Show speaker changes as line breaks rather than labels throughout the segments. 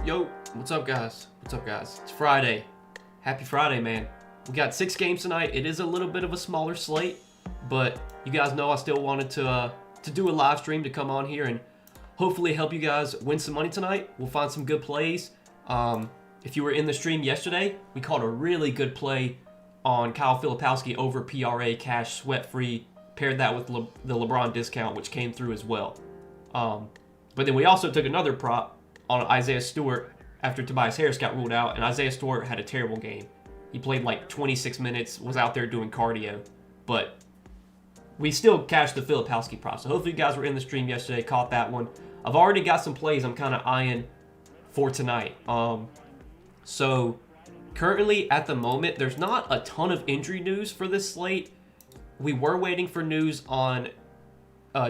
Yo, what's up guys? It's Friday. Happy Friday, man. We got 6 games tonight. It is a little bit of a smaller slate, but you guys know I still wanted to do a live stream to come on here and hopefully help you guys win some money tonight. We'll find some good plays. If you were in the stream yesterday, we caught a really good play on Kyle Filipowski over PRA cash sweat-free. Paired that with the LeBron discount, which came through as well. But then we also took another prop on Isaiah Stewart after Tobias Harris got ruled out, and Isaiah Stewart had a terrible game. He played like 26 minutes, was out there doing cardio, but we still cashed the Filipowski prop. So hopefully you guys were in the stream yesterday, caught that one. I've already got some plays I'm kind of eyeing for tonight. So currently at the moment, there's not a ton of injury news for this slate. We were waiting for news on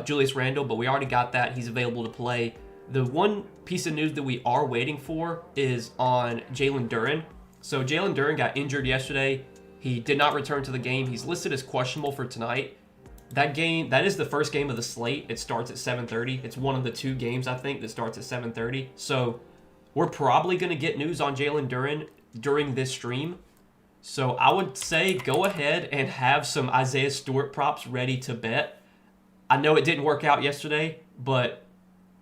Julius Randle, but we already got that. He's available to play. The one piece of news that we are waiting for is on Jalen Duren. So Jalen Duren got injured yesterday. He did not return to the game. He's listed as questionable for tonight. That is the first game of the slate. It starts at 7:30. It's one of the 2 games, I think, that starts at 7:30. So we're probably going to get news on Jalen Duren during this stream. So I would say go ahead and have some Isaiah Stewart props ready to bet. I know it didn't work out yesterday, but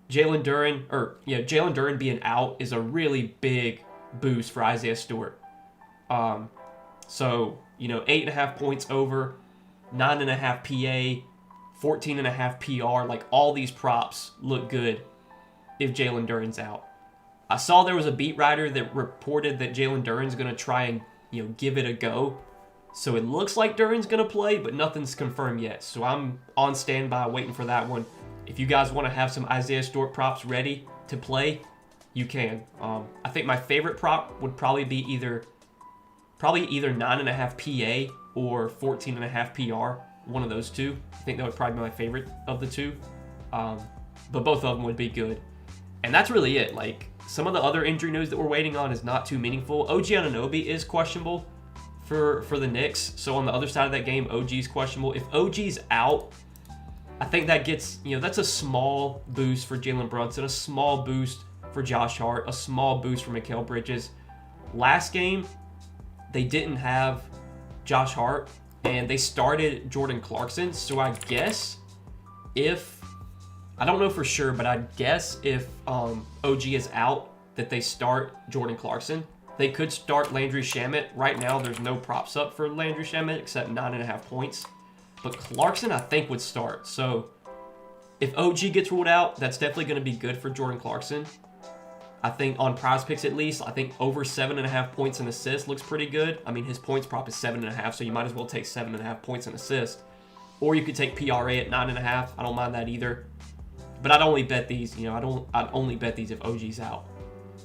Jalen Duren being out is a really big boost for Isaiah Stewart. So, 8.5 points over, 9.5 PA, 14.5 PR, like all these props look good if Jalen Duren's out. I saw there was a beat writer that reported that Jalen Duren's going to try and, give it a go. So it looks like Duren's going to play, but nothing's confirmed yet. So I'm on standby waiting for that one. If you guys want to have some Isaiah Stewart props ready to play, you can. I think my favorite prop would probably be either 9.5 PA or 14.5 PR. One of those two. I think that would probably be my favorite of the two. But both of them would be good. And that's really it. Like, some of the other injury news that we're waiting on is not too meaningful. OG Anunoby is questionable for the Knicks. So on the other side of that game, OG's questionable. If OG's out, I think that gets, that's a small boost for Jalen Brunson, a small boost for Josh Hart, a small boost for Mikal Bridges. Last game, they didn't have Josh Hart, and they started Jordan Clarkson. So I guess I don't know for sure, but I guess if OG is out, that they start Jordan Clarkson. They could start Landry Shamet. Right now, there's no props up for Landry Shamet except 9.5 points. But Clarkson, I think, would start. So if OG gets ruled out, that's definitely going to be good for Jordan Clarkson. I think on Prizepicks at least, I think over 7.5 points and assists looks pretty good. I mean, his points prop is 7.5, so you might as well take 7.5 points and assist. Or you could take PRA at 9.5. I don't mind that either. But I'd only bet these, I'd only bet these if OG's out.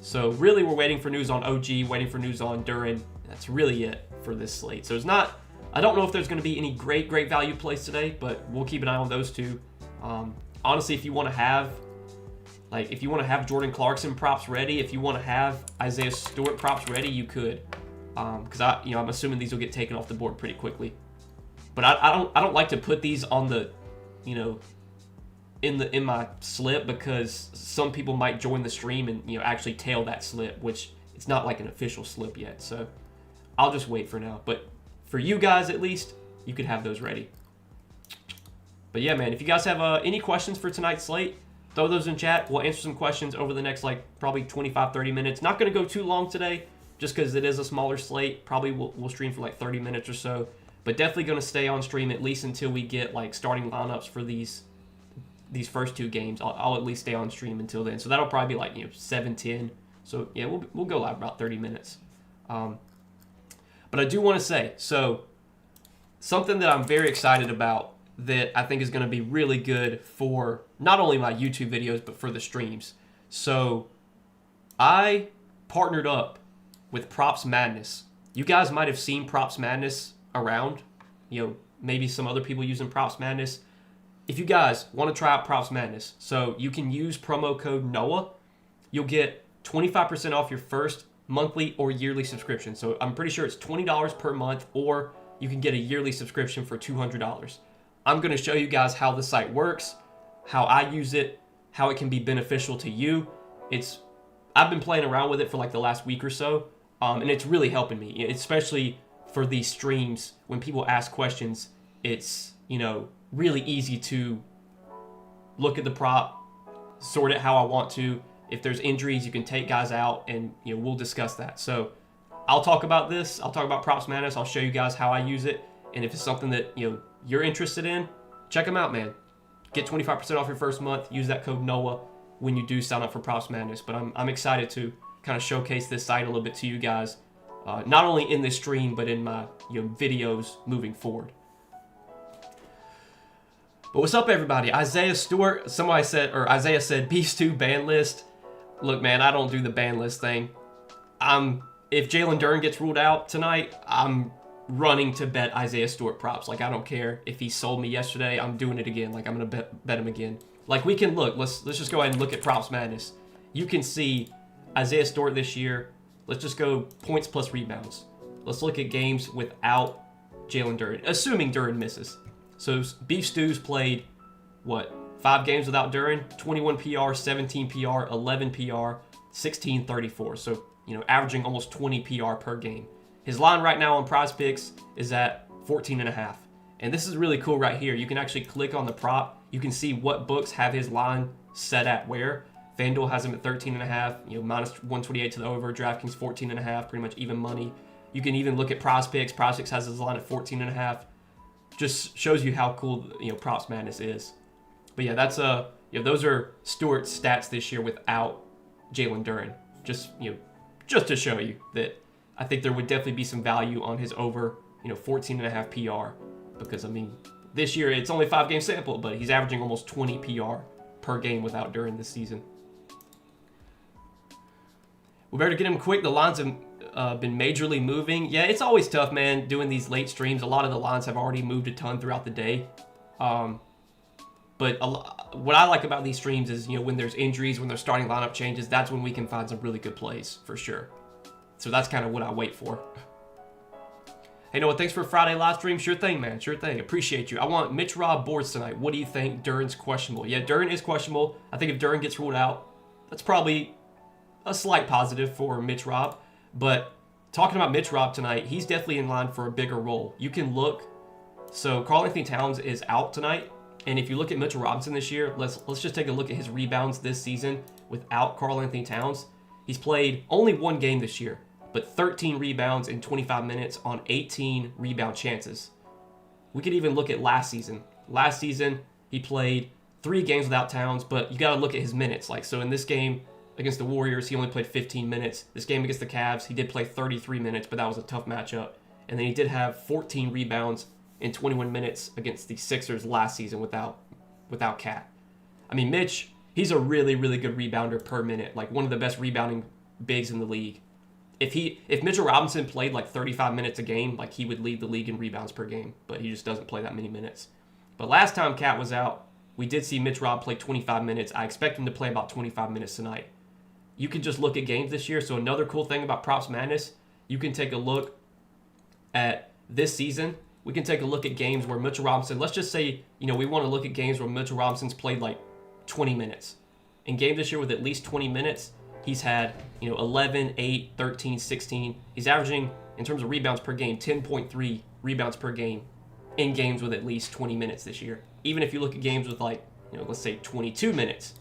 So really, we're waiting for news on OG, waiting for news on Duran. That's really it for this slate. So it's not. I don't know if there's going to be any great value plays today, but we'll keep an eye on those two. Honestly, if you want to have Jordan Clarkson props ready, if you want to have Isaiah Stewart props ready, you could, because I'm assuming these will get taken off the board pretty quickly. But I don't like to put these on the, in my slip, because some people might join the stream and actually tail that slip, which it's not like an official slip yet. So I'll just wait for now. But for you guys, at least, you could have those ready. But yeah, man, if you guys have any questions for tonight's slate, throw those in chat. We'll answer some questions over the next probably 25-30 minutes. Not going to go too long today, just because it is a smaller slate. Probably we'll stream for 30 minutes or so. But definitely going to stay on stream at least until we get starting lineups for these first two games. I'll at least stay on stream until then. So that'll probably be 7-10. So yeah, we'll go live about 30 minutes. But I do want to say, so something that I'm very excited about that I think is going to be really good for not only my YouTube videos, but for the streams. So I partnered up with Props Madness. You guys might have seen Props Madness around, maybe some other people using Props Madness. If you guys want to try out Props Madness, so you can use promo code NOAH, you'll get 25% off your first monthly or yearly subscription. So I'm pretty sure it's $20 per month, or you can get a yearly subscription for $200. I'm going to show you guys how the site works, how I use it, how it can be beneficial to you. I've been playing around with it for the last week or so, and it's really helping me, especially for these streams. When people ask questions, it's, really easy to look at the prop, sort it how I want to. If there's injuries, you can take guys out, and we'll discuss that. So I'll talk about this. I'll talk about Props Madness. I'll show you guys how I use it, and if it's something that you're interested in, check them out, man. Get 25% off your first month. Use that code NOAH when you do sign up for Props Madness. But I'm excited to kind of showcase this site a little bit to you guys, not only in this stream, but in my videos moving forward. But what's up, everybody? Isaiah Stewart. Isaiah said Beast 2 ban list. Look, man, I don't do the ban list thing. If Jalen Duran gets ruled out tonight, I'm running to bet Isaiah Stewart props. I don't care if he sold me yesterday. I'm doing it again. I'm gonna bet him again. We can look. Let's just go ahead and look at Props Madness. You can see Isaiah Stewart this year. Let's just go points plus rebounds. Let's look at games without Jalen Duran, assuming Duran misses. So Beef Stew's played 5 games without Duran, 21 PR, 17 PR, 11 PR, 16 34. So averaging almost 20 PR per game. His line right now on Prizepicks is at 14.5. And this is really cool right here. You can actually click on the prop. You can see what books have his line set at where. FanDuel has him at 13.5, minus 128 to the over. DraftKings 14.5, pretty much even money. You can even look at Prizepicks. Prizepicks has his line at 14.5. Just shows you how cool Props Madness is. But yeah, that's those are Stewart's stats this year without Jalen Duran. Just to show you that I think there would definitely be some value on his over 14.5 PR, because this year it's only 5 game sample, but he's averaging almost 20 PR per game without Duran this season. We better get him quick. The lines have been majorly moving. Yeah, it's always tough, man, doing these late streams. A lot of the lines have already moved a ton throughout the day. But what I like about these streams is, when there's injuries, when there's starting lineup changes, that's when we can find some really good plays, for sure. So that's kind of what I wait for. Hey, Noah, thanks for a Friday live stream. Sure thing, man. Sure thing. Appreciate you. I want Mitch Robb boards tonight. What do you think? Duran's questionable. Yeah, Duran is questionable. I think if Duran gets ruled out, that's probably a slight positive for Mitch Robb. But talking about Mitch Robb tonight, he's definitely in line for a bigger role. You can look. So Karl-Anthony Towns is out tonight. And if you look at Mitchell Robinson this year, let's just take a look at his rebounds this season without Karl-Anthony Towns. He's played only 1 game this year, but 13 rebounds in 25 minutes on 18 rebound chances. We could even look at last season. Last season, he played 3 games without Towns, but you got to look at his minutes. So in this game against the Warriors, he only played 15 minutes. This game against the Cavs, he did play 33 minutes, but that was a tough matchup. And then he did have 14 rebounds in 21 minutes against the Sixers last season without Cat. Mitch, he's a really, really good rebounder per minute. One of the best rebounding bigs in the league. If Mitchell Robinson played like 35 minutes a game, like he would lead the league in rebounds per game, but he just doesn't play that many minutes. But last time Cat was out, we did see Mitch Rob play 25 minutes. I expect him to play about 25 minutes tonight. You can just look at games this year. So another cool thing about Props Madness, you can take a look at this season. We can take a look at games where Mitchell Robinson, let's just say, we want to look at games where Mitchell Robinson's played like 20 minutes. In games this year with at least 20 minutes, he's had, 11, 8, 13, 16. He's averaging, in terms of rebounds per game, 10.3 rebounds per game in games with at least 20 minutes this year. Even if you look at games with like, let's say 22 minutes,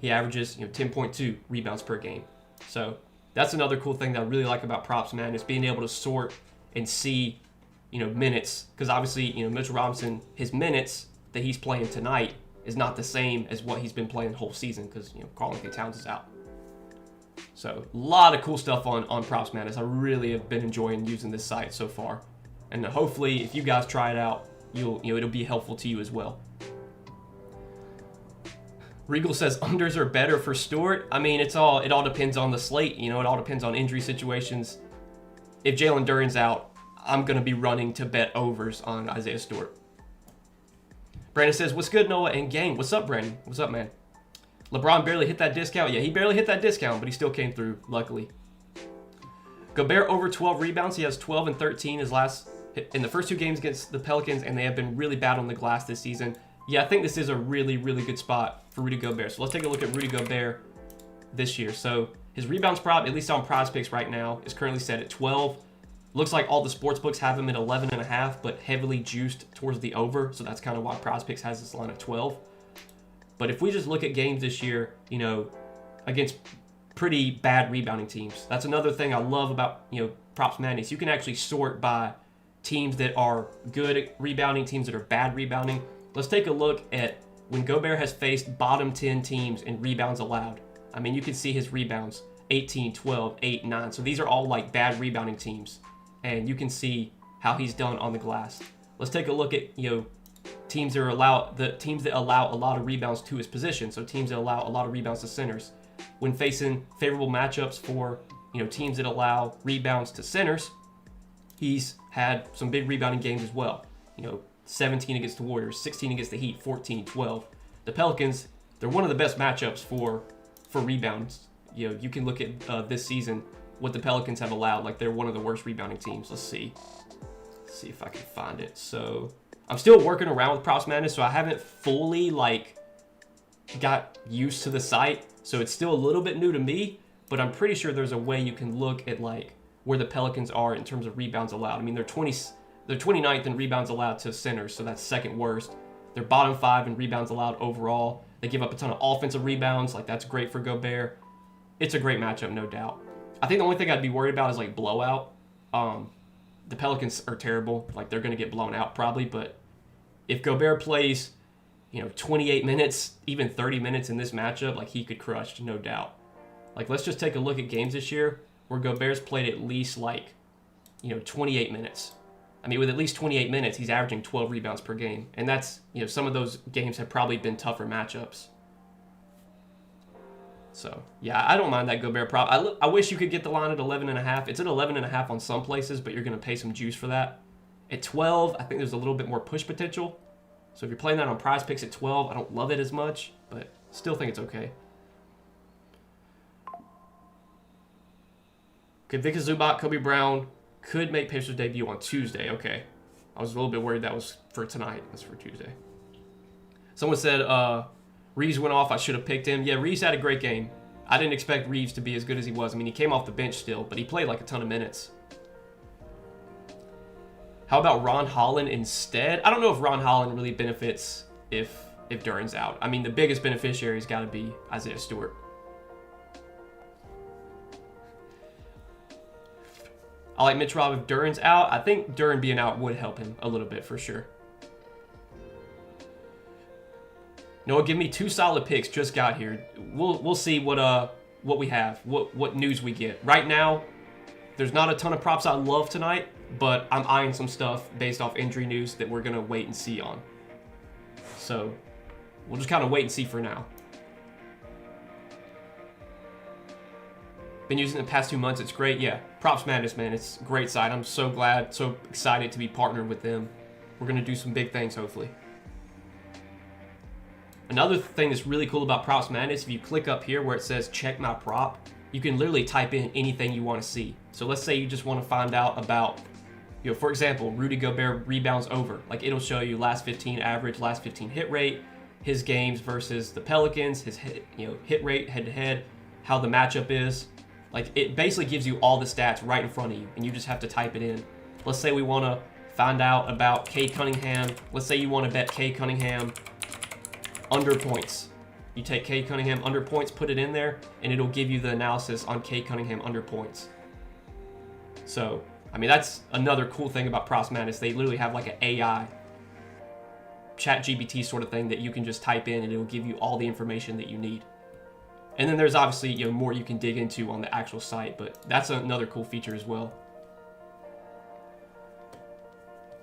he averages, 10.2 rebounds per game. So that's another cool thing that I really like about Props Madness, being able to sort and see, minutes. Because obviously, Mitchell Robinson, his minutes that he's playing tonight is not the same as what he's been playing the whole season because, Karl-Anthony Towns is out. So a lot of cool stuff on Props Madness. I really have been enjoying using this site so far. And hopefully, if you guys try it out, it'll be helpful to you as well. Regal says unders are better for Stewart. I mean, it all depends on the slate. It all depends on injury situations. If Jalen Duren's out, I'm going to be running to bet overs on Isaiah Stewart. Brandon says, what's good, Noah and gang? What's up, Brandon? What's up, man? LeBron barely hit that discount. Yeah, he barely hit that discount, but he still came through, luckily. Gobert over 12 rebounds. He has 12 and 13 in the first two games against the Pelicans, and they have been really bad on the glass this season. Yeah, I think this is a really, really good spot for Rudy Gobert. So let's take a look at Rudy Gobert this year. So his rebounds prop, at least on Prizepicks right now, is currently set at 12. Looks like all the sports books have him at 11.5, but heavily juiced towards the over. So that's kind of why Prizepicks has this line at 12. But if we just look at games this year, against pretty bad rebounding teams, that's another thing I love about, Props Madness. You can actually sort by teams that are good at rebounding, teams that are bad rebounding. Let's take a look at when Gobert has faced bottom 10 teams in rebounds allowed. I mean, you can see his rebounds, 18, 12, 8, 9. So these are all like bad rebounding teams. And you can see how he's done on the glass. Let's take a look at, teams that allow a lot of rebounds to his position. So teams that allow a lot of rebounds to centers. When facing favorable matchups for, teams that allow rebounds to centers, he's had some big rebounding games as well. 17 against the Warriors, 16 against the Heat, 14, 12. The Pelicans, they're one of the best matchups for rebounds. You can look at this season, what the Pelicans have allowed. Like, they're one of the worst rebounding teams. Let's see if I can find it. So I'm still working around with Props Madness, so I haven't fully got used to the site. So it's still a little bit new to me, but I'm pretty sure there's a way you can look at where the Pelicans are in terms of rebounds allowed. I mean, they're 29th in rebounds allowed to centers, so that's second worst. They're bottom 5 in rebounds allowed overall. They give up a ton of offensive rebounds. That's great for Gobert. It's a great matchup, no doubt. I think the only thing I'd be worried about is blowout. The Pelicans are terrible. They're going to get blown out probably, but if Gobert plays, 28 minutes, even 30 minutes in this matchup, he could crush, no doubt. Let's just take a look at games this year where Gobert's played at least 28 minutes. I mean, with at least 28 minutes, he's averaging 12 rebounds per game. And that's, some of those games have probably been tougher matchups. So, yeah, I don't mind that Gobert prop. I wish you could get the line at 11.5. It's at 11.5 on some places, but you're going to pay some juice for that. At 12, I think there's a little bit more push potential. So if you're playing that on Prizepicks at 12, I don't love it as much, but still think it's okay. Okay, Vika Zubac, Kobe Brown could make Pacers debut on Tuesday. Okay. I was a little bit worried that was for tonight. That's for Tuesday. Someone said Reeves went off. I should have picked him. Yeah, Reeves had a great game. I didn't expect Reeves to be as good as he was. I mean, he came off the bench still, but he played a ton of minutes. How about Ron Holland instead? I don't know if Ron Holland really benefits if Duren's out. I mean, the biggest beneficiary's got to be Isaiah Stewart. I like Mitch Rob if Duren's out. I think Duren being out would help him a little bit for sure. Noah, give me 2 solid picks. Just got here. We'll see what we have, what news we get. Right now, there's not a ton of props I love tonight, but I'm eyeing some stuff based off injury news that we're gonna wait and see on. So we'll just kind of wait and see for now. Been using it the past 2 months. It's great. Yeah, Props Madness, man. It's a great site. I'm so glad, so excited to be partnered with them. We're going to do some big things, hopefully. Another thing that's really cool about Props Madness, if you click up here where it says check my prop, you can literally type in anything you want to see. So let's say you just want to find out about, for example, Rudy Gobert rebounds over. Like, it'll show you last 15 average, last 15 hit rate, his games versus the Pelicans, his hit rate head to head, how the matchup is. Like, it basically gives you all the stats right in front of you, and you just have to type it in. Let's say we want to find out about Cade Cunningham. Let's say you want to bet Cade Cunningham under points. You take Cade Cunningham under points, put it in there, and it'll give you the analysis on Cade Cunningham under points. So, I mean, that's another cool thing about Props Madness. They literally have like an AI, ChatGPT sort of thing that you can just type in, and it'll give you all the information that you need. And then there's obviously more you can dig into on the actual site, but that's another cool feature as well.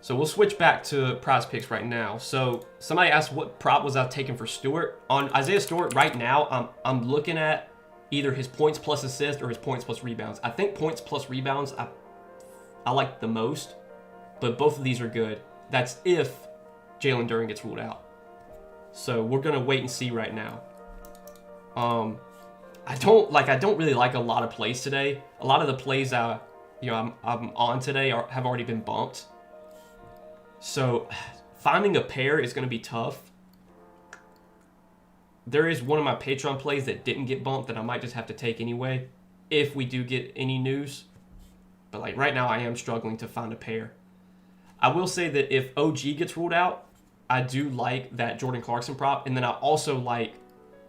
So we'll switch back to Prizepicks right now. So somebody asked what prop was I taking for Stewart. On Isaiah Stewart right now, I'm looking at either his points plus assist or his points plus rebounds. I think points plus rebounds I like the most, but both of these are good. That's if Jalen Duren gets ruled out. So we're gonna wait and see right now. I don't really like a lot of plays today. A lot of the plays I'm on today have already been bumped. So finding a pair is going to be tough. There is one of my Patreon plays that didn't get bumped that I might just have to take anyway if we do get any news. But like right now I am struggling to find a pair. I will say that if OG gets ruled out, I do like that Jordan Clarkson prop, and then I also like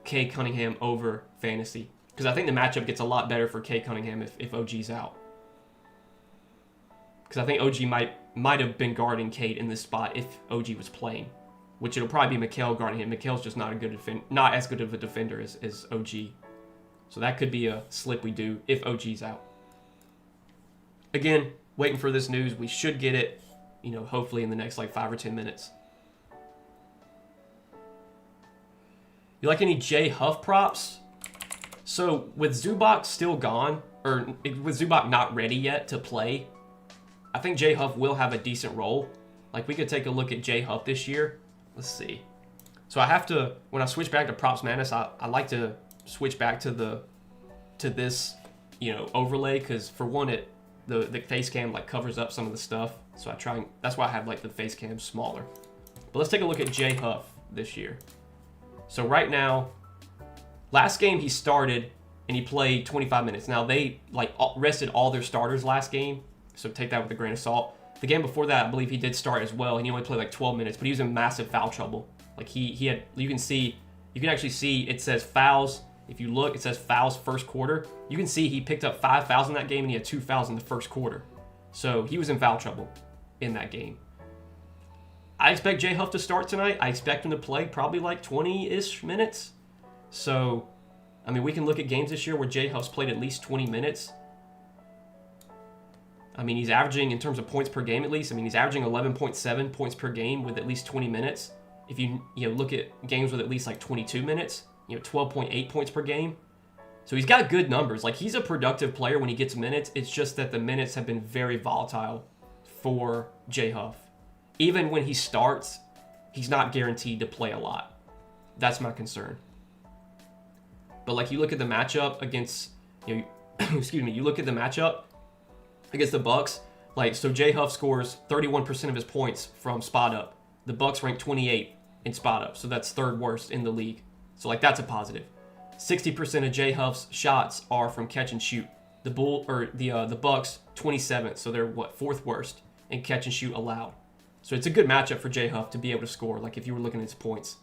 Cade Cunningham over fantasy, because I think the matchup gets a lot better for Cade Cunningham if OG's out. Because I think OG might have been guarding Cade in this spot if OG was playing, which it'll probably be Mikal guarding him. Mikal's just not as good of a defender as OG. So that could be a slip we do if OG's out. Again, waiting for this news. We should get it, hopefully in the next 5 or 10 minutes. You like any J Huff props? So with Zubac still gone, or with Zubac not ready yet to play, I think J Huff will have a decent role. Like, we could take a look at J Huff this year. Let's see. So I have to, when I switch back to Props Madness, I like to switch back to this overlay, because for one, the face cam covers up some of the stuff. So that's why I have the face cam smaller. But let's take a look at J Huff this year. So right now, last game he started and he played 25 minutes. Now they rested all their starters last game, so take that with a grain of salt. The game before that, I believe he did start as well, and he only played 12 minutes, but he was in massive foul trouble. You can actually see it says fouls. If you look, it says fouls first quarter. You can see he picked up 5 fouls in that game, and he had 2 fouls in the first quarter. So he was in foul trouble in that game. I expect J Huff to start tonight. I expect him to play probably 20-ish minutes. So, I mean, we can look at games this year where J Huff's played at least 20 minutes. I mean, he's averaging, in terms of points per game at least, he's averaging 11.7 points per game with at least 20 minutes. If you look at games with at least 22 minutes, 12.8 points per game. So he's got good numbers. He's a productive player when he gets minutes. It's just that the minutes have been very volatile for J Huff. Even when he starts, he's not guaranteed to play a lot. That's my concern. But you look at the matchup against, you look at the matchup against the Bucks. So J Huff scores 31% of his points from spot up. The Bucks rank 28 in spot up, so that's third worst in the league. So that's a positive. 60% of J Huff's shots are from catch and shoot. The Bucks 27th, so they're fourth worst in catch and shoot allowed. So it's a good matchup for J Huff to be able to score, if you were looking at his points.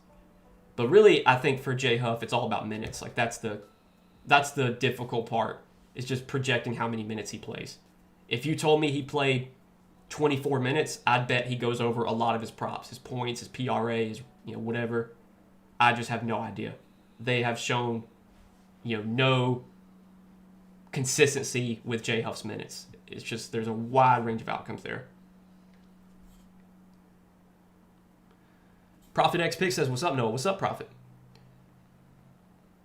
But really, I think for J Huff, it's all about minutes. That's the difficult part, is just projecting how many minutes he plays. If you told me he played 24 minutes, I'd bet he goes over a lot of his props, his points, his PRA, his whatever. I just have no idea. They have shown no consistency with J Huff's minutes. It's just there's a wide range of outcomes there. Profit X Pick says, "What's up, Noah? What's up, Profit?"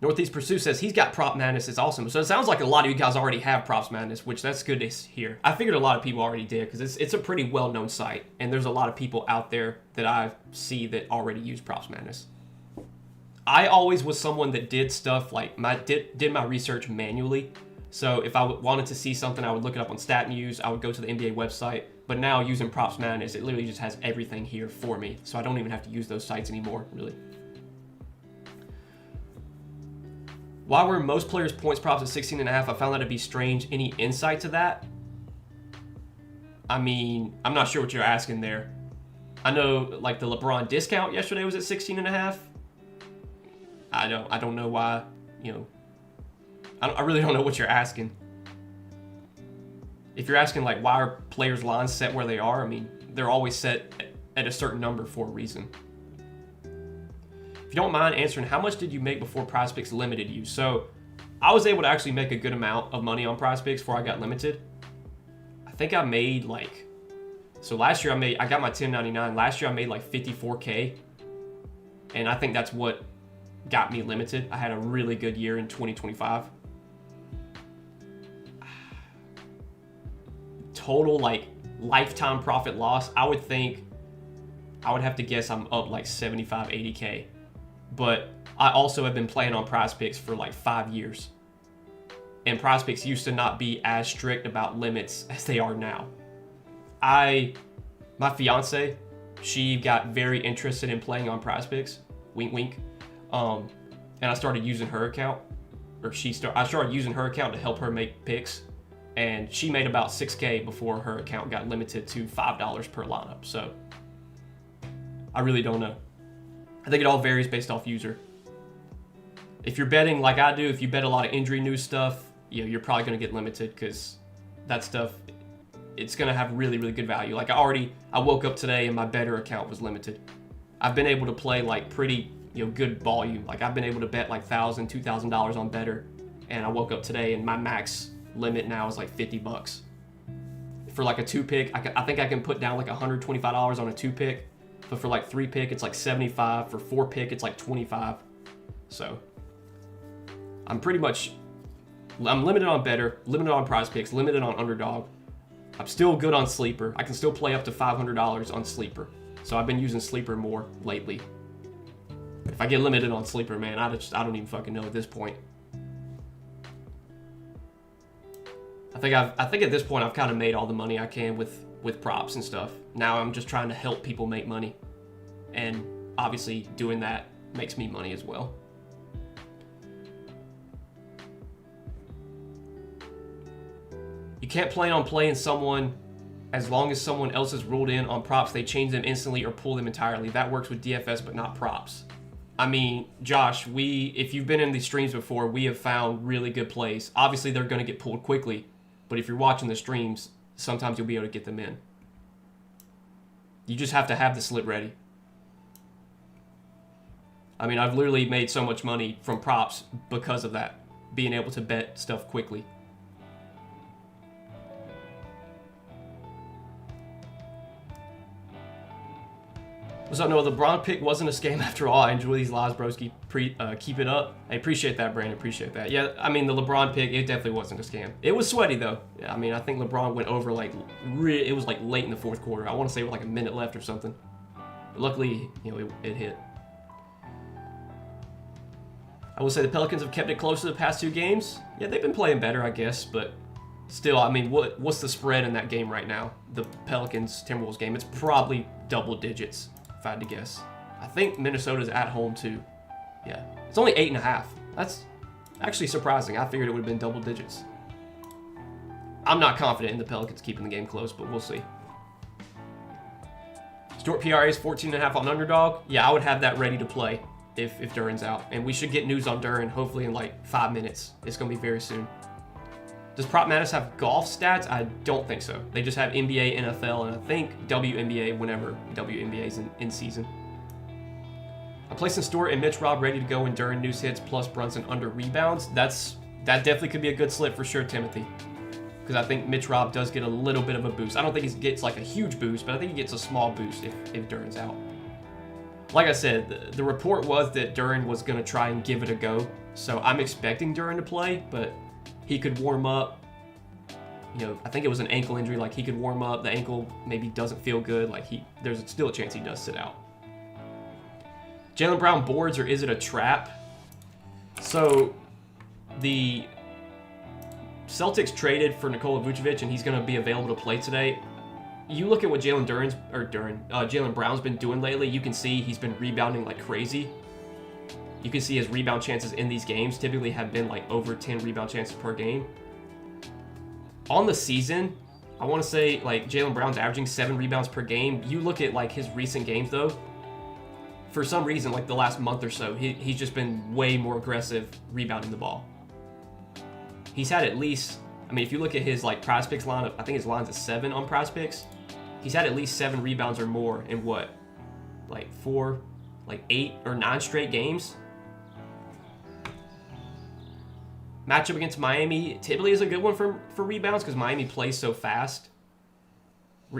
Northeast Pursuit says he's got Prop Madness. It's awesome. So it sounds like a lot of you guys already have Props Madness, which that's good to hear. I figured a lot of people already did because it's a pretty well-known site, and there's a lot of people out there that I see that already use Props Madness. I always was someone that did stuff like did my research manually. So if I wanted to see something, I would look it up on StatMuse. I would go to the NBA website. But now using Props Madness, it literally just has everything here for me. So I don't even have to use those sites anymore, really. Why were most players' points props at 16.5? I found that to be strange. Any insight to that? I mean, I'm not sure what you're asking there. I know, like, the LeBron discount yesterday was at 16.5. I don't know why, you know. I really don't know what you're asking. If you're asking, like, why are players' lines set where they are, I mean, they're always set at a certain number for a reason. If you don't mind answering, how much did you make before Prizepicks limited you? So I was able to actually make a good amount of money on Prizepicks before I got limited. I think I made like, so last year I got my 1099. Last year I made like 54K. And I think that's what got me limited. I had a really good year in 2025. Total like lifetime profit loss, I would have to guess I'm up like 75, 80K. But I also have been playing on Prizepicks for like 5 years. And Prizepicks used to not be as strict about limits as they are now. My fiance, she got very interested in playing on Prizepicks. Wink, wink. And I started using her account. I started using her account to help her make picks. And she made about 6K before her account got limited to $5 per lineup. So I really don't know. I think it all varies based off user. If you're betting like I do, if you bet a lot of injury news stuff, you know, you're probably going to get limited because that stuff, it's going to have really, really good value. Like I woke up today and my better account was limited. I've been able to play like pretty, you know, good volume. Like I've been able to bet like $1,000, $2,000 on better. And I woke up today and my max limit now is like $50. For like a 2-pick, I think I can put down like $125 on a 2-pick. But for like 3-pick, it's like 75. For 4-pick, it's like 25. So I'm limited on better, limited on Prizepicks, limited on underdog. I'm still good on sleeper. I can still play up to $500 on sleeper. So I've been using sleeper more lately. If I get limited on sleeper, man, I don't even fucking know at this point. I think at this point I've kind of made all the money I can with props and stuff. Now I'm just trying to help people make money. And obviously doing that makes me money as well. You can't plan on playing someone as long as someone else is ruled in on props. They change them instantly or pull them entirely. That works with DFS but not props. I mean, Josh, if you've been in these streams before, we have found really good plays. Obviously they're going to get pulled quickly. But if you're watching the streams, sometimes you'll be able to get them in. You just have to have the slip ready. I mean, I've literally made so much money from props because of that. Being able to bet stuff quickly. What's up, Noah? The LeBron pick wasn't a scam after all. I enjoy these lives, broski. Keep it up. I appreciate that, Brandon. Appreciate that. Yeah, I mean, the LeBron pick, it definitely wasn't a scam. It was sweaty, though. Yeah, I mean, I think LeBron went over, like, it was, like, late in the fourth quarter. I want to say with, like, a minute left or something. But luckily, you know, it hit. I will say the Pelicans have kept it close to the past 2 games. Yeah, they've been playing better, I guess, but still, I mean, what's the spread in that game right now? The Pelicans-Timberwolves game. It's probably double digits. If I had to guess. I think Minnesota's at home too. Yeah. It's only 8.5. That's actually surprising. I figured it would have been double digits. I'm not confident in the Pelicans keeping the game close, but we'll see. Stuart PRA is 14.5 on underdog. Yeah, I would have that ready to play if Duran's out. And we should get news on Duran hopefully in like 5 minutes. It's going to be very soon. Does Prop Madness have golf stats? I don't think so. They just have NBA, NFL, and I think WNBA whenever WNBA is in season. I'm placing Stewart and Mitch Rob ready to go when Duran news hits plus Brunson under rebounds. That definitely could be a good slip for sure, Timothy. Because I think Mitch Rob does get a little bit of a boost. I don't think he gets like a huge boost, but I think he gets a small boost if Duran's out. like I said, the report was that Duren was going to try and give it a go. So I'm expecting Duren to play, but he could warm up. You know, I think it was an ankle injury. Like, he could warm up. The ankle maybe doesn't feel good. Like, there's still a chance he does sit out. Jaylen Brown boards, or is it a trap? So the Celtics traded for Nikola Vucevic, and he's going to be available to play today. You look at what Jaylen Brown's been doing lately. You can see he's been rebounding like crazy. You can see his rebound chances in these games typically have been like over 10 rebound chances per game. On the season, I want to say like Jaylen Brown's averaging 7 rebounds per game. You look at like his recent games though, for some reason, like the last month or so, he's just been way more aggressive rebounding the ball. He's had at least, I mean, if you look at his like Prizepicks line, I think his line's at 7 on Prizepicks. He's had at least 7 rebounds or more in what, like 8 or 9 straight games. Matchup against Miami typically is a good one for rebounds because Miami plays so fast.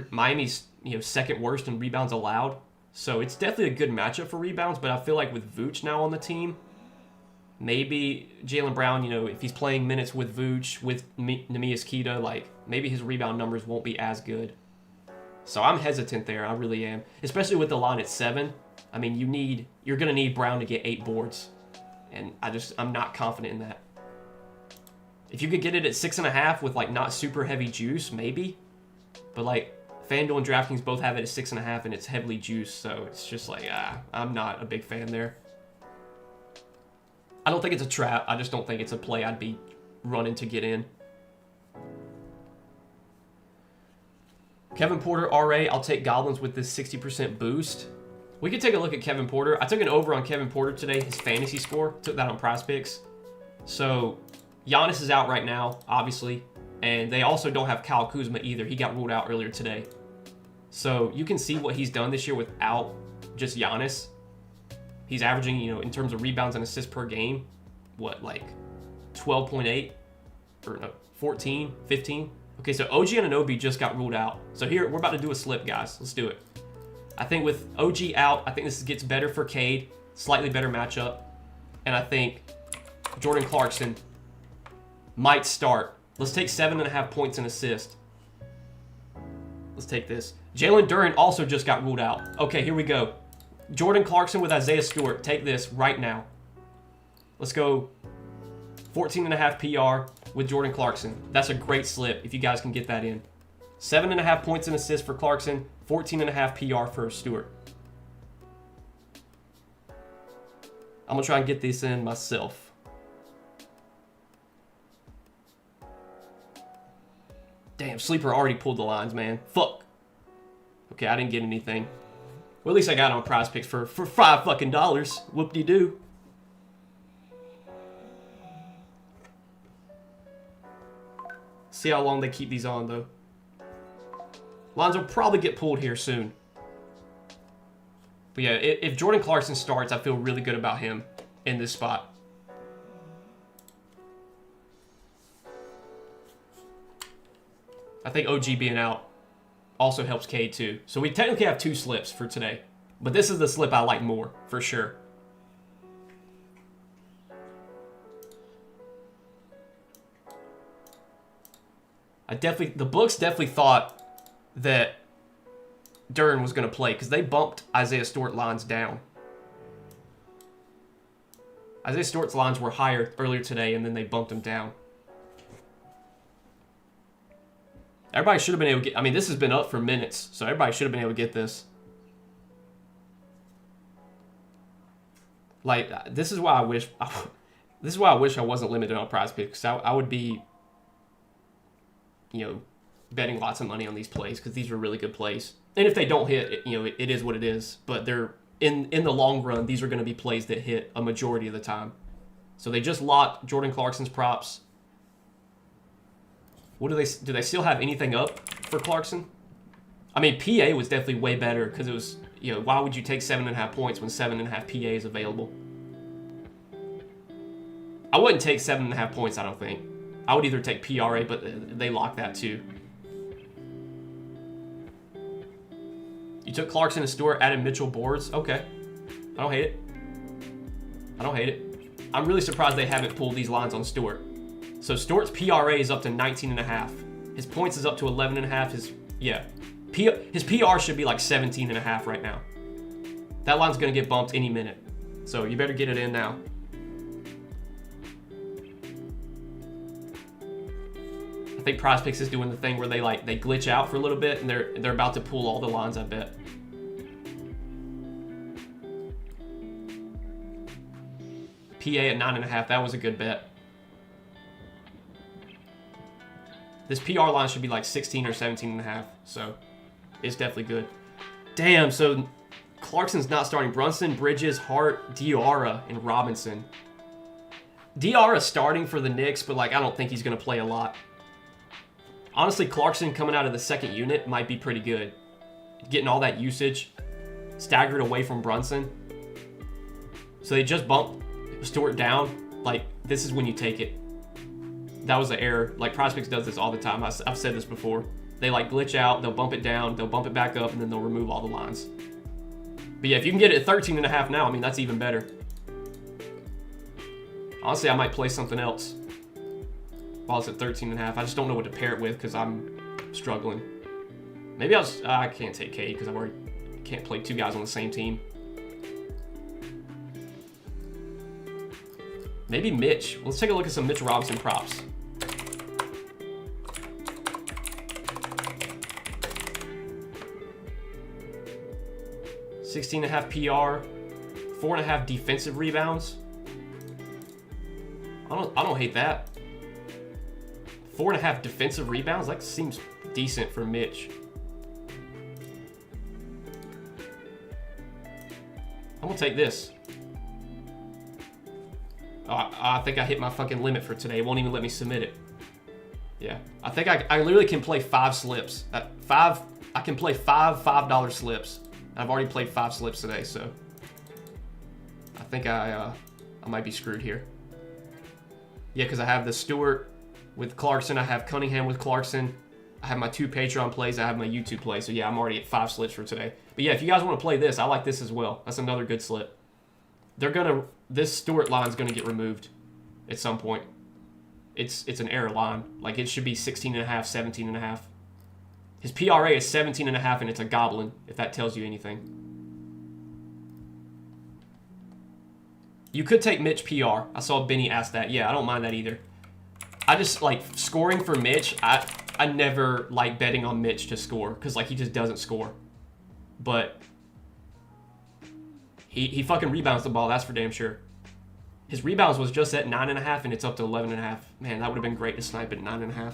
Miami's second worst in rebounds allowed, so it's definitely a good matchup for rebounds. But I feel like with Vooch now on the team, maybe Jaylen Brown, if he's playing minutes with Vooch, with Neemias Queta, like maybe his rebound numbers won't be as good. So I'm hesitant there. I really am, especially with the line at 7. I mean, you're gonna need Brown to get 8 boards, and I'm not confident in that. If you could get it at 6.5 with like not super heavy juice, maybe. But like FanDuel and DraftKings both have it at 6.5 and it's heavily juiced, so it's just like I'm not a big fan there. I don't think it's a trap. I just don't think it's a play I'd be running to get in. Kevin Porter, RA. I'll take Goblins with this 60% boost. We could take a look at Kevin Porter. I took an over on Kevin Porter today, his fantasy score. Took that on Prizepicks. So Giannis is out right now, obviously, and they also don't have Kyle Kuzma either. He got ruled out earlier today. So you can see what he's done this year without just Giannis. He's averaging, in terms of rebounds and assists per game, what, like 12.8 or no, 14, 15? Okay, so OG Anunoby just got ruled out. So here, we're about to do a slip, guys. Let's do it. I think with OG out, I think this gets better for Cade, slightly better matchup, and I think Jordan Clarkson might start. Let's take 7.5 points and assist. Let's take this. Jalen Duren also just got ruled out. Okay, here we go. Jordan Clarkson with Isaiah Stewart. Take this right now. Let's go 14.5 PR with Jordan Clarkson. That's a great slip if you guys can get that in. 7.5 points and assists for Clarkson. 14.5 PR for Stewart. I'm going to try and get this in myself. Damn, Sleeper already pulled the lines, man. Fuck. Okay, I didn't get anything. Well, at least I got on Prizepicks for $5 fucking. Whoop-de-doo. See how long they keep these on, though. Lines will probably get pulled here soon. But yeah, if Jordan Clarkson starts, I feel really good about him in this spot. I think OG being out also helps Cade too. So we technically have 2 slips for today. But this is the slip I like more, for sure. The books definitely thought that Duren was going to play because they bumped Isaiah Stewart lines down. Isaiah Stewart's lines were higher earlier today, and then they bumped them down. Everybody should have been able to get... I mean, this has been up for minutes, so everybody should have been able to get this. Like, this is why I wish... This is why I wish I wasn't limited on Prizepicks, because I would be, betting lots of money on these plays, because these are really good plays. And if they don't hit, it is what it is. But they're in the long run, these are going to be plays that hit a majority of the time. So they just locked Jordan Clarkson's props. What do they still have anything up for Clarkson? I mean, PA was definitely way better because it was, why would you take 7.5 points when 7.5 PA is available? I wouldn't take 7.5 points, I don't think. I would either take PRA, but they lock that too. You took Clarkson and Stewart, added Mitchell boards. Okay. I don't hate it. I don't hate it. I'm really surprised they haven't pulled these lines on Stewart. So Stewart's PRA is up to 19.5. His points is up to 11.5. His PR should be like 17.5 right now. That line's going to get bumped any minute. So you better get it in now. I think Prizepicks is doing the thing where they glitch out for a little bit and they're about to pull all the lines, I bet. PA at 9.5. That was a good bet. This PR line should be like 16 or 17.5. So it's definitely good. Damn, so Clarkson's not starting. Brunson, Bridges, Hart, Diarra, and Robinson. Diarra's starting for the Knicks, but I don't think he's going to play a lot. Honestly, Clarkson coming out of the second unit might be pretty good. Getting all that usage staggered away from Brunson. So they just bumped Stewart down. This is when you take it. That was an error. Prizepicks does this all the time. I've said this before. They glitch out, they'll bump it down, they'll bump it back up, and then they'll remove all the lines. But yeah, if you can get it at 13.5 now, that's even better. Honestly, I might play something else while it's at 13.5. I just don't know what to pair it with because I'm struggling. Maybe I can't take K because I can't play two guys on the same team. Maybe Mitch. Let's take a look at some Mitch Robinson props. $16.5 PR, 4.5 defensive rebounds. I don't hate that. 4.5 defensive rebounds. That seems decent for Mitch. I'm gonna take this. I think I hit my fucking limit for today. It won't even let me submit it. Yeah, I think I literally can play 5 slips. I can play 5 $5 slips. I've already played 5 slips today, so I think I might be screwed here. Yeah, because I have the Stewart with Clarkson. I have Cunningham with Clarkson. I have my 2 Patreon plays. I have my YouTube play. So yeah, I'm already at 5 slips for today. But yeah, if you guys want to play this, I like this as well. That's another good slip. This Stewart line's gonna get removed at some point. It's an error line. It should be 16.5, 17.5. His PRA is 17.5, and it's a goblin, if that tells you anything. You could take Mitch PR. I saw Benny ask that. Yeah, I don't mind that either. I just, scoring for Mitch, I never like betting on Mitch to score, because, he just doesn't score. But he fucking rebounds the ball, that's for damn sure. His rebounds was just at 9.5, and it's up to 11.5. Man, that would have been great to snipe at 9.5.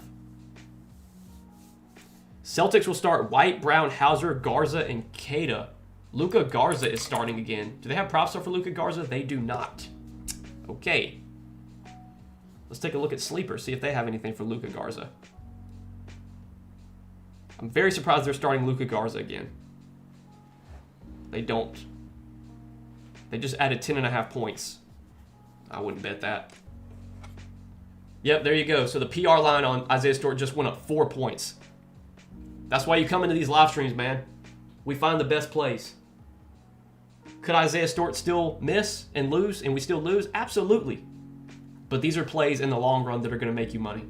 Celtics will start White, Brown, Hauser, Garza, and Queta. Luka Garza is starting again. Do they have props up for Luka Garza? They do not. Okay. Let's take a look at Sleeper, see if they have anything for Luka Garza. I'm very surprised they're starting Luka Garza again. They don't. They just added 10.5 points. I wouldn't bet that. Yep, there you go. So the PR line on Isaiah Stewart just went up 4 points. That's why you come into these live streams, man. We find the best plays. Could Isaiah Stewart still miss and lose, and we still lose? Absolutely. But these are plays in the long run that are going to make you money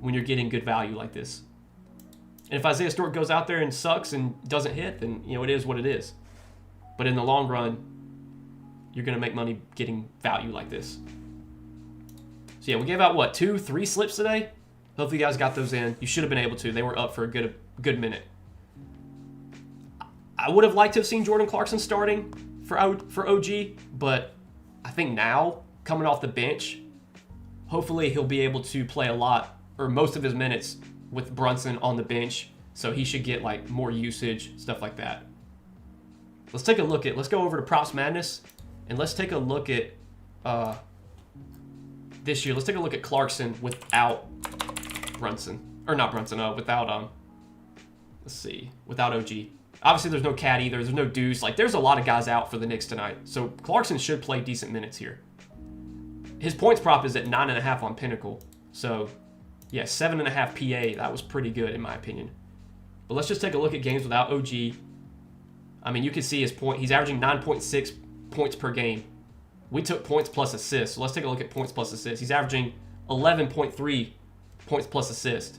when you're getting good value like this. And if Isaiah Stewart goes out there and sucks and doesn't hit, then it is what it is. But in the long run, you're going to make money getting value like this. So yeah, we gave out, 2, 3 slips today? Hopefully you guys got those in. You should have been able to. They were up for a good minute. I would have liked to have seen Jordan Clarkson starting for OG, but I think now, coming off the bench, hopefully he'll be able to play a lot, or most of his minutes, with Brunson on the bench, so he should get more usage, stuff like that. Let's go over to Props Madness, and let's take a look at this year. Let's take a look at Clarkson without Brunson. Or not Brunson, without, without OG. Obviously, there's no Cat either. There's no Deuce. There's a lot of guys out for the Knicks tonight. So Clarkson should play decent minutes here. His points prop is at 9.5 on Pinnacle. So, yeah, 7.5 PA. That was pretty good, in my opinion. But let's just take a look at games without OG. You can see his point. He's averaging 9.6 points per game. We took points plus assists. So let's take a look at points plus assists. He's averaging 11.3 points plus assist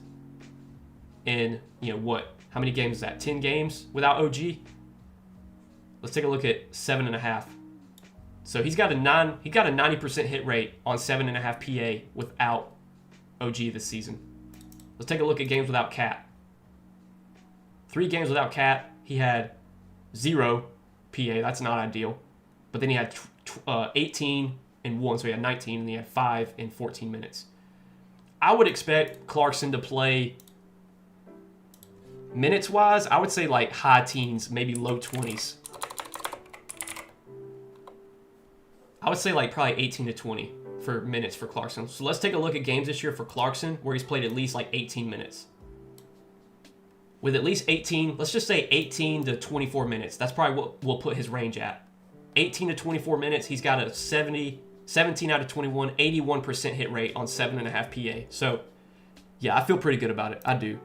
in, what? How many games is that? 10 games without OG? Let's take a look at 7.5. So he got a 90% hit rate on 7.5 PA without OG this season. Let's take a look at games without Cat. 3 games without Cat, he had 0 PA. That's not ideal. But then he had 18 in 1, so he had 19, and he had 5 in 14 minutes. I would expect Clarkson to play minutes-wise. I would say like high teens, maybe low 20s. I would say like probably 18 to 20 for minutes for Clarkson. So let's take a look at games this year for Clarkson where he's played at least like 18 minutes. With at least 18, let's just say 18 to 24 minutes. That's probably what we'll put his range at. 18 to 24 minutes, he's got a 17 out of 21, 81% hit rate on 7.5 PA. So, yeah, I feel pretty good about it. I do.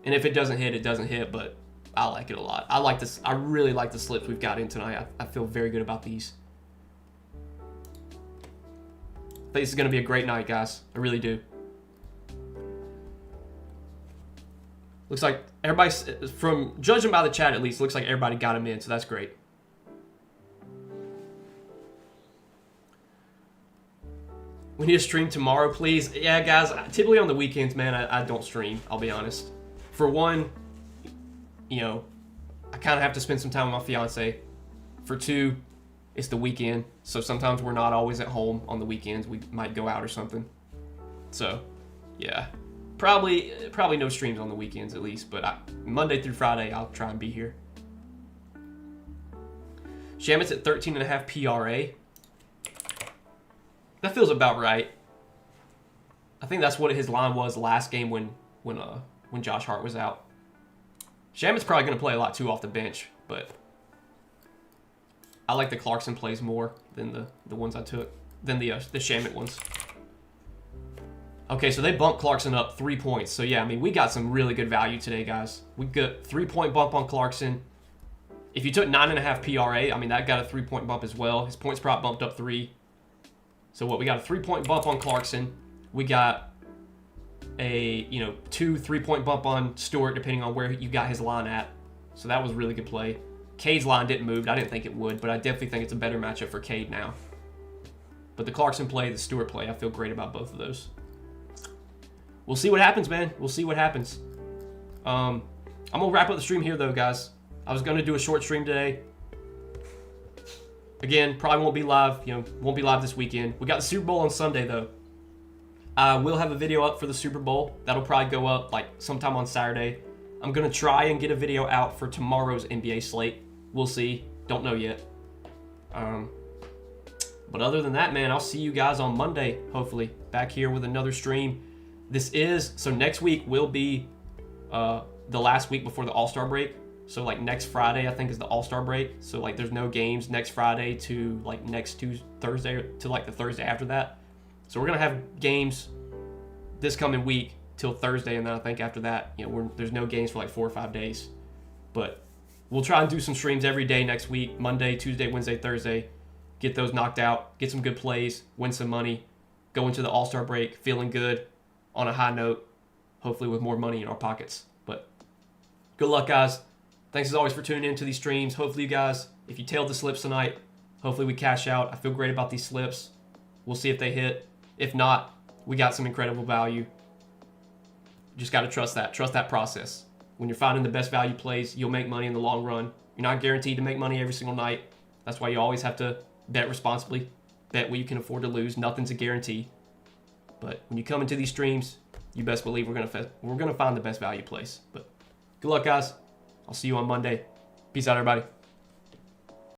And if it doesn't hit, it doesn't hit, but I like it a lot. I like this. I really like the slips we've got in tonight. I feel very good about these. I think this is going to be a great night, guys. I really do. Looks like everybody, from judging by the chat at least, looks like everybody got him in, so that's great. We need to stream tomorrow, please. Yeah, guys, typically on the weekends, man, I don't stream, I'll be honest. For one, I kind of have to spend some time with my fiance. For two, it's the weekend, so sometimes we're not always at home on the weekends. We might go out or something. So, yeah. Probably no streams on the weekends at least, but Monday through Friday, I'll try and be here. Shamit's at 13.5 PRA. That feels about right. I think that's what his line was last game when Josh Hart was out. Shamit's probably going to play a lot too off the bench, but I like the Clarkson plays more than the ones I took, than the Shamit ones. Okay, so they bumped Clarkson up 3 points. So yeah, I mean, we got some really good value today, guys. We got 3-point bump on Clarkson. If you took 9.5 PRA, I mean, that got a 3-point bump as well. His points prop bumped up 3. So what, we got a 3-point bump on Clarkson. We got a, 2 3-point bump on Stewart, depending on where you got his line at. So that was a really good play. Cade's line didn't move. I didn't think it would, but I definitely think it's a better matchup for Cade now. But the Clarkson play, the Stewart play, I feel great about both of those. We'll see what happens, man. We'll see what happens. I'm going to wrap up the stream here, though, guys. I was going to do a short stream today. Again, probably won't be live. Won't be live this weekend. We got the Super Bowl on Sunday, though. I will have a video up for the Super Bowl. That'll probably go up, like, sometime on Saturday. I'm going to try and get a video out for tomorrow's NBA slate. We'll see. Don't know yet. But other than that, man, I'll see you guys on Monday, hopefully. Back here with another stream. So next week will be the last week before the All-Star break. So, like, next Friday, I think, is the All-Star break. So, like, there's no games next Friday to, like, next Thursday to, like, the Thursday after that. So, we're going to have games this coming week till Thursday. And then I think after that, there's no games for, like, 4 or 5 days. But we'll try and do some streams every day next week. Monday, Tuesday, Wednesday, Thursday. Get those knocked out. Get some good plays. Win some money. Go into the All-Star break feeling good on a high note. Hopefully with more money in our pockets. But good luck, guys. Thanks as always for tuning in to these streams. Hopefully you guys, if you tailed the slips tonight, hopefully we cash out. I feel great about these slips. We'll see if they hit. If not, we got some incredible value. Just got to trust that. Trust that process. When you're finding the best value plays, you'll make money in the long run. You're not guaranteed to make money every single night. That's why you always have to bet responsibly. Bet what you can afford to lose. Nothing's a guarantee. But when you come into these streams, you best believe we're gonna find the best value plays. But good luck, guys. I'll see you on Monday. Peace out, everybody.